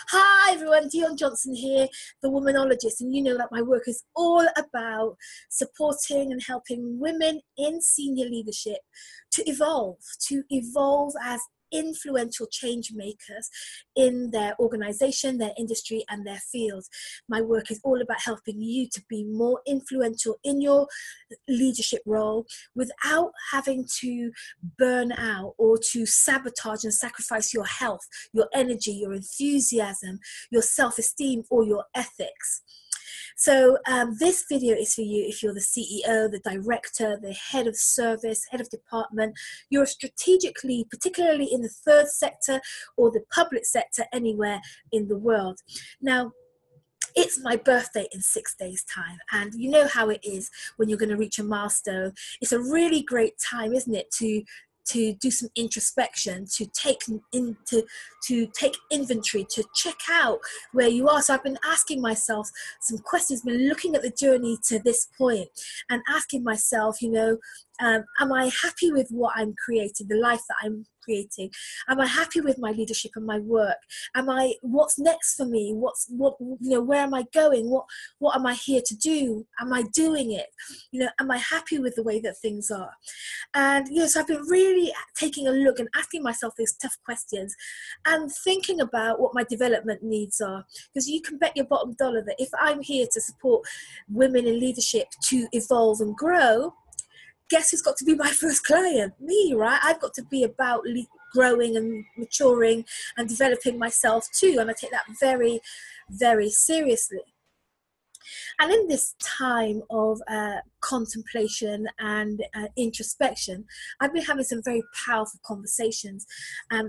Hi everyone, Dion Johnson here, the Womanologist, and you know that my work is all about supporting and helping women in senior leadership to evolve as influential change makers in their organization, their industry, and their field. My work is all about helping you to be more influential in your leadership role without having to burn out or to sabotage and sacrifice your health, your energy, your enthusiasm, your self-esteem, or your ethics. So this video is for you if you're the CEO, the director, the head of service, head of department, you're strategically, particularly in the third sector or the public sector anywhere in the world. Now, it's my birthday in 6 days' time, and you know how it is when you're going to reach a milestone. It's a really great time, isn't it, to do some introspection, to take inventory, to check out where you are. So I've been asking myself some questions, been looking at the journey to this point and asking myself, am I happy with what I'm creating, the life that I'm creating? Am I happy with my leadership and my work? What's next for me? Where am I going? What am I here to do? Am I doing it? Am I happy with the way that things are? And so I've been really taking a look and asking myself these tough questions and thinking about what my development needs are. Because you can bet your bottom dollar that if I'm here to support women in leadership to evolve and grow, guess who's got to be my first client? Me, right? I've got to be about growing and maturing and developing myself too. And I take that very, very seriously. And in this time of contemplation and introspection, I've been having some very powerful conversations,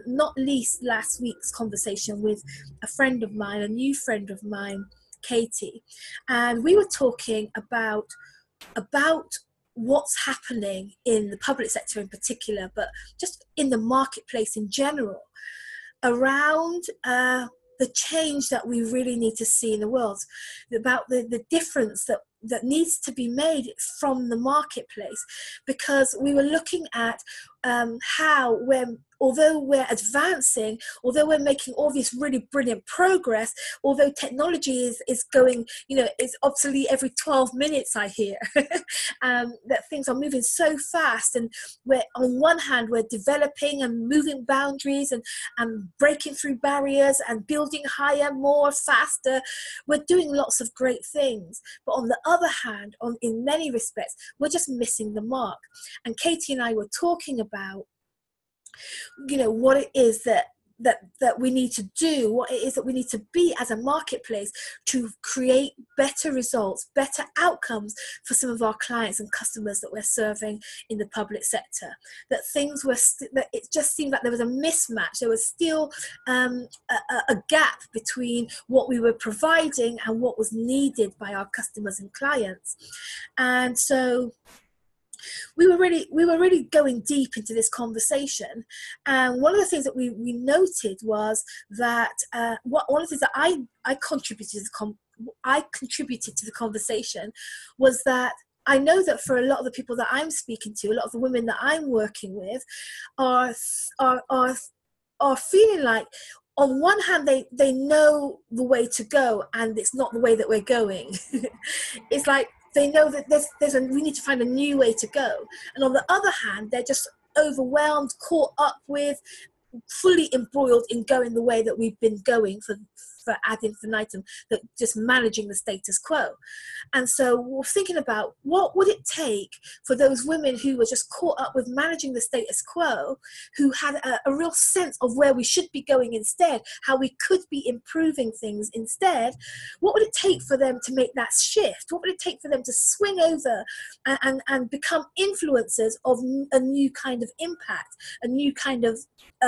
not least last week's conversation with a friend of mine, a new friend of mine, Katie. And we were talking about what's happening in the public sector in particular, but just in the marketplace in general, around the change that we really need to see in the world, about the difference that needs to be made from the marketplace. Because we were looking at how although we're advancing, although we're making all this really brilliant progress, although technology is going, it's obsolete every 12 minutes, I hear, that things are moving so fast. And we're, on one hand, we're developing and moving boundaries and breaking through barriers and building higher, more, faster. We're doing lots of great things. But on the other hand, in many respects, we're just missing the mark. And Katie and I were talking about what it is that we need to do, what it is that we need to be as a marketplace to create better results, better outcomes for some of our clients and customers that we're serving in the public sector. That things were, that it just seemed like there was a mismatch. There was still a gap between what we were providing and what was needed by our customers and clients. And so we were really going deep into this conversation, and one of the things that we noted was that one of the things that I contributed to the conversation was that I know that for a lot of the people that I'm speaking to, a lot of the women that I'm working with are feeling like, on one hand, they know the way to go, and it's not the way that we're going. It's like they know that we need to find a new way to go. And on the other hand, they're just overwhelmed, caught up with, fully embroiled in going the way that we've been going for ad infinitum, that just managing the status quo. And so we're thinking about, what would it take for those women who were just caught up with managing the status quo, who had a real sense of where we should be going instead, how we could be improving things instead. What would it take for them to make that shift? What would it take for them to swing over and become influencers of a new kind of impact, a new kind of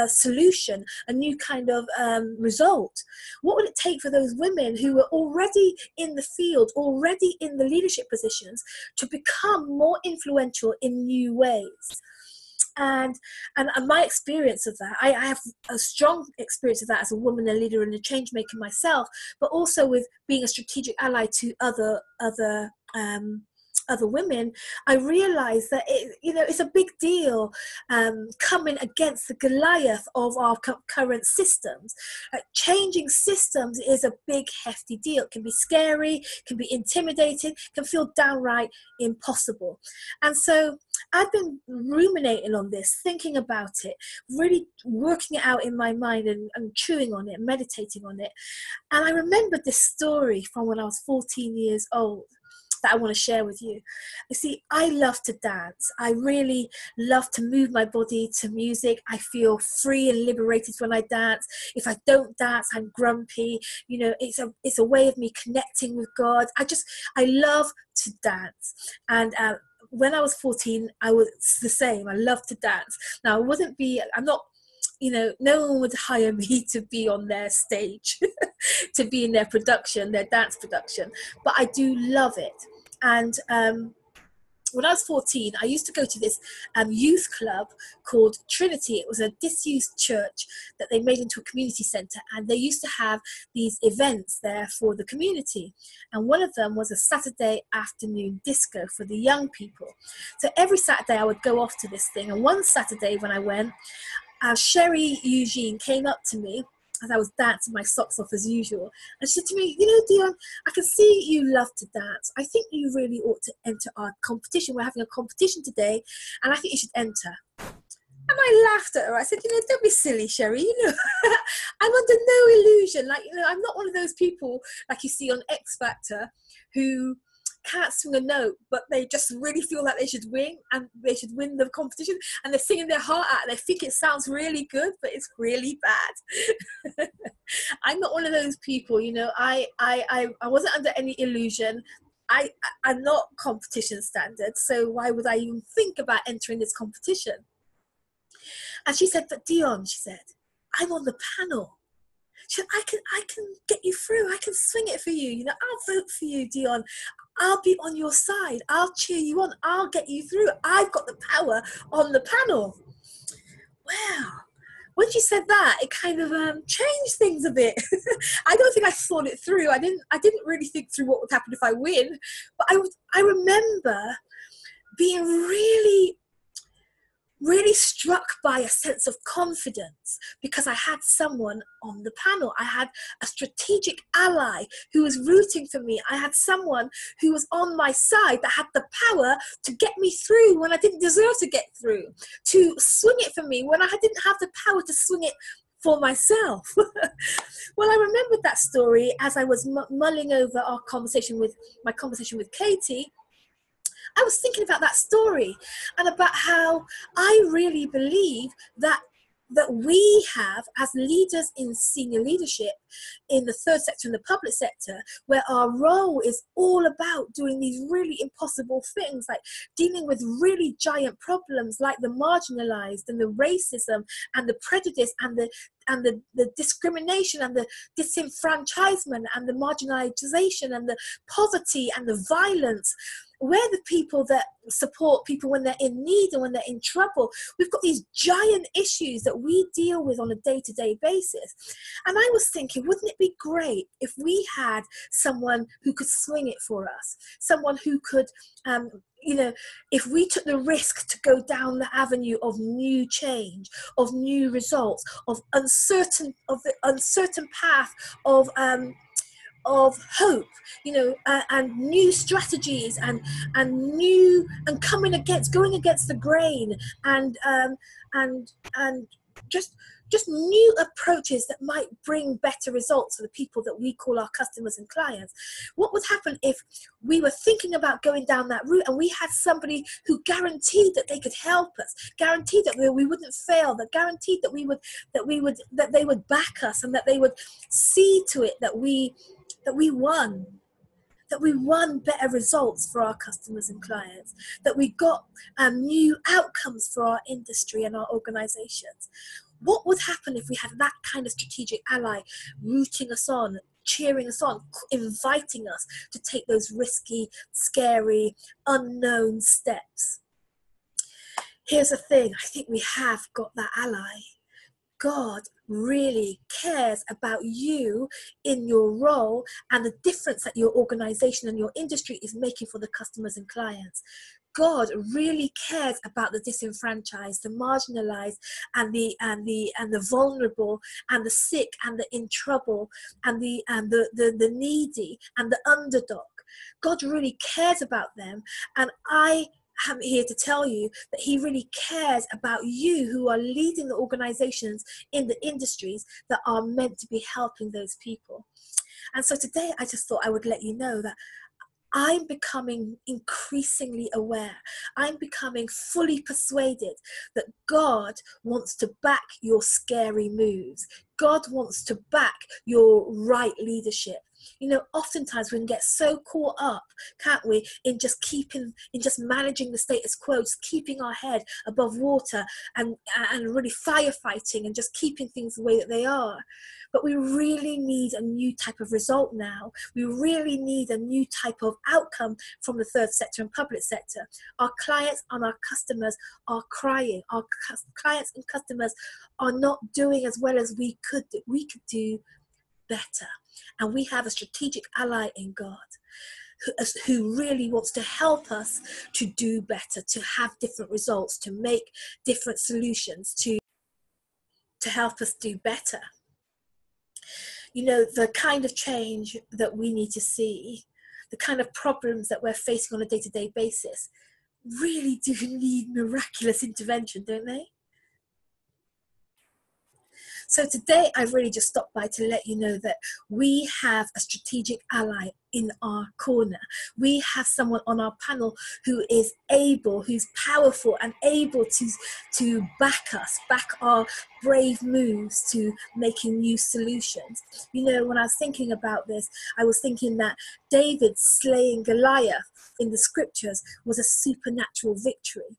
solution, a new kind of result? What would it take for those women who were already in the field, already in the leadership positions, to become more influential in new ways? And my experience of that, I have a strong experience of that as a woman, a leader, and a change maker myself, but also with being a strategic ally to other other women, I realized that it's a big deal coming against the Goliath of our current systems. Changing systems is a big, hefty deal. It can be scary, can be intimidating, can feel downright impossible. And so I've been ruminating on this, thinking about it, really working it out in my mind and chewing on it, meditating on it. And I remembered this story from when I was 14 years old that I want to share with you. You see, I love to dance. I really love to move my body to music. I feel free and liberated when I dance. If I don't dance, I'm grumpy. It's a way of me connecting with God. I love to dance. And when I was 14, I was the same. I love to dance. Now, no one would hire me to be on their stage, to be in their production, their dance production, but I do love it. And when I was 14, I used to go to this youth club called Trinity. It was a disused church that they made into a community centre, and they used to have these events there for the community. And one of them was a Saturday afternoon disco for the young people. So every Saturday I would go off to this thing, and one Saturday when I went, Sherry Eugene came up to me as I was dancing my socks off as usual, and she said to me, Dion, I can see you love to dance. I think you really ought to enter our competition. We're having a competition today, and I think you should enter. And I laughed at her. I said, don't be silly, Sherry. I'm under no illusion. I'm not one of those people like you see on X Factor who can't swing a note, but they just really feel like they should win, and they should win the competition, and they're singing their heart out. They think it sounds really good, but it's really bad. I'm not one of those people. I wasn't under any illusion. I'm not competition standard, so why would I even think about entering this competition? And she said, but Dion, she said, I'm on the panel. She said, I can get you through. I can swing it for you. I'll vote for you, Dion. I'll be on your side. I'll cheer you on. I'll get you through. I've got the power on the panel. Wow. When she said that, it kind of changed things a bit. I don't think I thought it through. I didn't really think through what would happen if I win. But I remember being really struck by a sense of confidence because I had someone on the panel. I had a strategic ally who was rooting for me. I had someone who was on my side that had the power to get me through when I didn't deserve to get through, to swing it for me when I didn't have the power to swing it for myself. Well, I remembered that story as I was mulling over my conversation with Katie. I was thinking about that story and about how I really believe that we have, as leaders in senior leadership in the third sector and the public sector, where our role is all about doing these really impossible things, like dealing with really giant problems like the marginalized and the racism and the prejudice and the discrimination and the disenfranchisement and the marginalization and the poverty and the violence. We're the people that support people when they're in need and when they're in trouble. We've got these giant issues that we deal with on a day-to-day basis. And I was thinking, wouldn't it be great if we had someone who could swing it for us? Someone who could, if we took the risk to go down the avenue of new change, of new results, of the uncertain path of hope, and new strategies and going against the grain and just new approaches that might bring better results for the people that we call our customers and clients. What would happen if we were thinking about going down that route and we had somebody who guaranteed that they could help us, guaranteed that we wouldn't fail, that guaranteed that they would back us, and that they would see to it that we won better results for our customers and clients, that we got new outcomes for our industry and our organizations. What would happen if we had that kind of strategic ally rooting us on, cheering us on, inviting us to take those risky, scary, unknown steps? Here's the thing, I think we have got that ally. God really cares about you in your role and the difference that your organization and your industry is making for the customers and clients. God really cares about the disenfranchised, the marginalized, and the vulnerable, and the sick, and the in trouble, and the needy, and the underdog. God really cares about them, and I am here to tell you that He really cares about you who are leading the organizations in the industries that are meant to be helping those people. And so today I just thought I would let you know that I'm becoming increasingly aware. I'm becoming fully persuaded that God wants to back your scary moves. God wants to back your right leadership. You know, oftentimes we can get so caught up, can't we, in just managing the status quo, just keeping our head above water and really firefighting and just keeping things the way that they are. But we really need a new type of result now. We really need a new type of outcome from the third sector and public sector. Our clients and our customers are crying. Our clients and customers are not doing as well as we could do. We could do better. And we have a strategic ally in God who really wants to help us to do better, to have different results, to make different solutions, to help us do better. You know, the kind of change that we need to see, the kind of problems that we're facing on a day-to-day basis, really do need miraculous intervention, don't they? So today I've really just stopped by to let you know that we have a strategic ally in our corner. We have someone on our panel who is able, who's powerful and able to back us, back our brave moves to making new solutions. You know, when I was thinking about this, I was thinking that David slaying Goliath in the scriptures was a supernatural victory.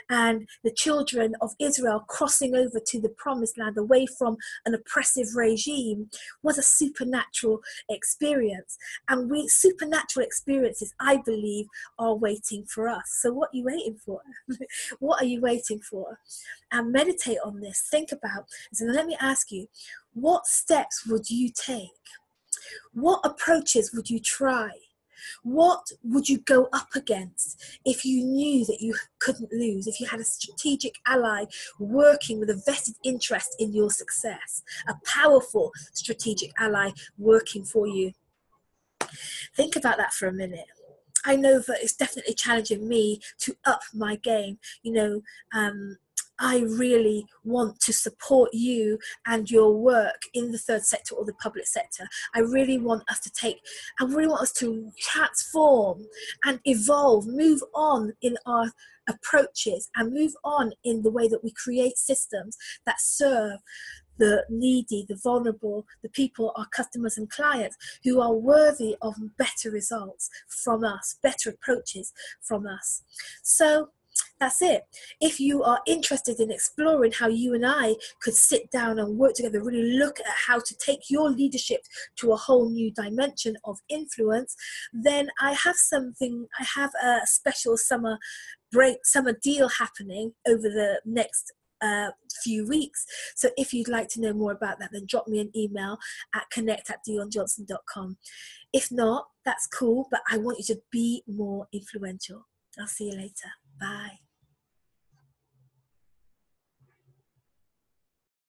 And the children of Israel crossing over to the promised land away from an oppressive regime was a supernatural experience. And supernatural experiences, I believe, are waiting for us. So what are you waiting for? What are you waiting for? And meditate on this. Think about this. And let me ask you, what steps would you take? What approaches would you try? What would you go up against if you knew that you couldn't lose, if you had a strategic ally working with a vested interest in your success, a powerful strategic ally working for you? Think about that for a minute. I know that it's definitely challenging me to up my game. You know, I really want to support you and your work in the third sector or the public sector. I really want us to transform and evolve, move on in our approaches and move on in the way that we create systems that serve the needy, the vulnerable, the people, our customers and clients who are worthy of better results from us, better approaches from us. So that's it. If you are interested in exploring how you and I could sit down and work together, really look at how to take your leadership to a whole new dimension of influence, then I have a special summer deal happening over the next few weeks. So if you'd like to know more about that, then drop me an email at connect@dionjohnson.com. If not, that's cool, but I want you to be more influential. I'll see you later. Bye.